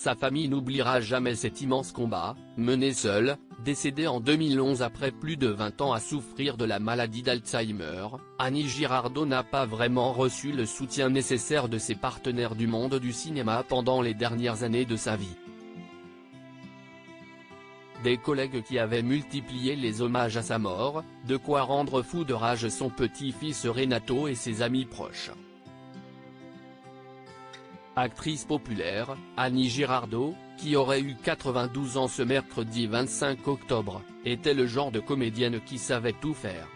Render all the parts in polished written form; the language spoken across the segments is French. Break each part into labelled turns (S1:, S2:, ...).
S1: Sa famille n'oubliera jamais cet immense combat, mené seul, décédée en 2011 après plus de 20 ans à souffrir de la maladie d'Alzheimer. Annie Girardot n'a pas vraiment reçu le soutien nécessaire de ses partenaires du monde du cinéma pendant les dernières années de sa vie. Des collègues qui avaient multiplié les hommages à sa mort, de quoi rendre fou de rage son petit-fils Renato et ses amis proches. Actrice populaire, Annie Girardot, qui aurait eu 92 ans ce mercredi 25 octobre, était le genre de comédienne qui savait tout faire.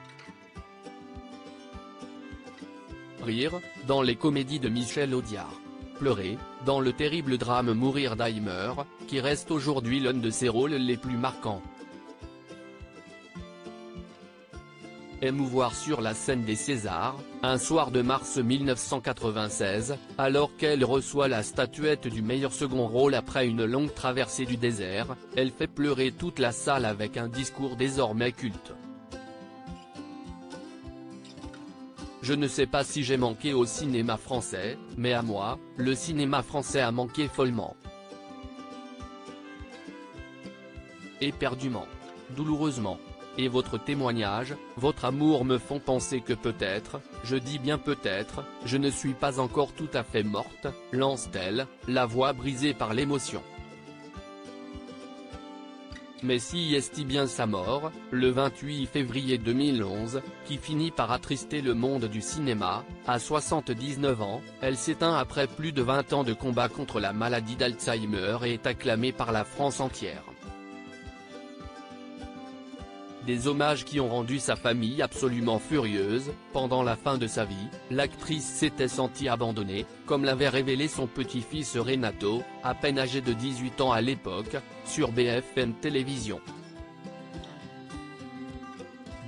S1: Rire, dans les comédies de Michel Audiard. Pleurer, dans le terrible drame Mourir d'Alzheimer, qui reste aujourd'hui l'un de ses rôles les plus marquants. Émouvoir sur la scène des Césars, un soir de mars 1996, alors qu'elle reçoit la statuette du meilleur second rôle après une longue traversée du désert, elle fait pleurer toute la salle avec un discours désormais culte. Je ne sais pas si j'ai manqué au cinéma français, mais à moi, le cinéma français a manqué follement. Éperdument. Douloureusement. Et votre témoignage, votre amour me font penser que peut-être, je dis bien peut-être, je ne suis pas encore tout à fait morte, lance-t-elle, la voix brisée par l'émotion. Mais si est bien sa mort, le 28 février 2011, qui finit par attrister le monde du cinéma, à 79 ans, elle s'éteint après plus de 20 ans de combat contre la maladie d'Alzheimer et est acclamée par la France entière. Des hommages qui ont rendu sa famille absolument furieuse. Pendant la fin de sa vie, l'actrice s'était sentie abandonnée, comme l'avait révélé son petit-fils Renato, à peine âgé de 18 ans à l'époque, sur BFM Télévision.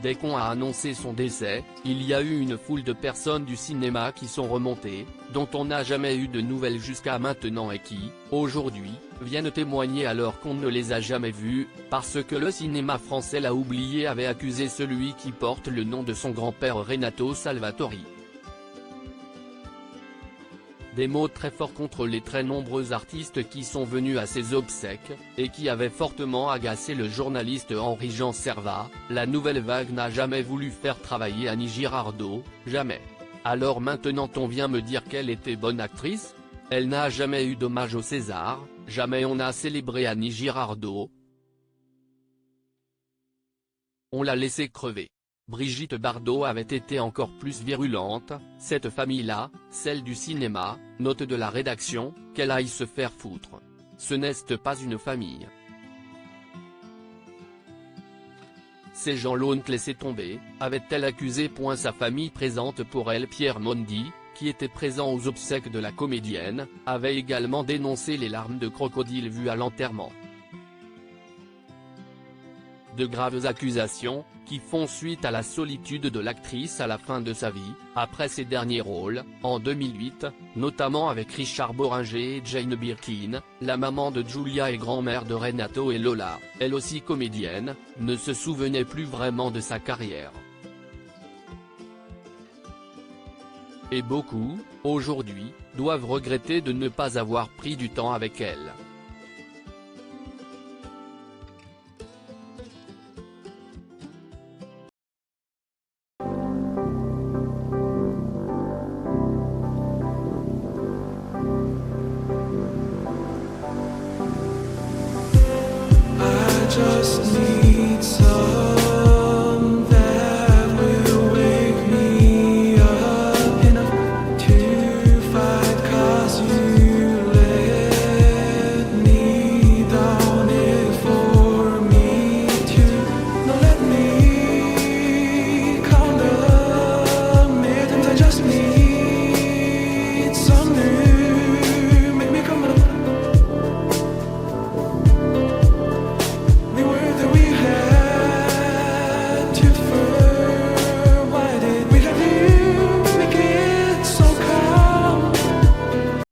S1: Dès qu'on a annoncé son décès, il y a eu une foule de personnes du cinéma qui sont remontées, dont on n'a jamais eu de nouvelles jusqu'à maintenant et qui, aujourd'hui, viennent témoigner alors qu'on ne les a jamais vus, parce que le cinéma français l'a oublié, avait accusé celui qui porte le nom de son grand-père Renato Salvatori. Des mots très forts contre les très nombreux artistes qui sont venus à ses obsèques, et qui avaient fortement agacé le journaliste Henri-Jean Servat. La nouvelle vague n'a jamais voulu faire travailler Annie Girardot, jamais. Alors maintenant on vient me dire qu'elle était bonne actrice? Elle n'a jamais eu d'hommage au César, jamais on a célébré Annie Girardot. On l'a laissée crever. Brigitte Bardot avait été encore plus virulente, cette famille-là, celle du cinéma, note de la rédaction, qu'elle aille se faire foutre. Ce n'est pas une famille. Ces gens l'ont laissé tomber, avait-elle accusé. Sa famille présente pour elle Pierre Mondi, qui était présent aux obsèques de la comédienne, avait également dénoncé les larmes de crocodile vues à l'enterrement. De graves accusations, qui font suite à la solitude de l'actrice à la fin de sa vie, après ses derniers rôles, en 2008, notamment avec Richard Boringer et Jane Birkin, la maman de Julia et grand-mère de Renato, et Lola, elle aussi comédienne, ne se souvenait plus vraiment de sa carrière. Et beaucoup, aujourd'hui, doivent regretter de ne pas avoir pris du temps avec elle.
S2: Just need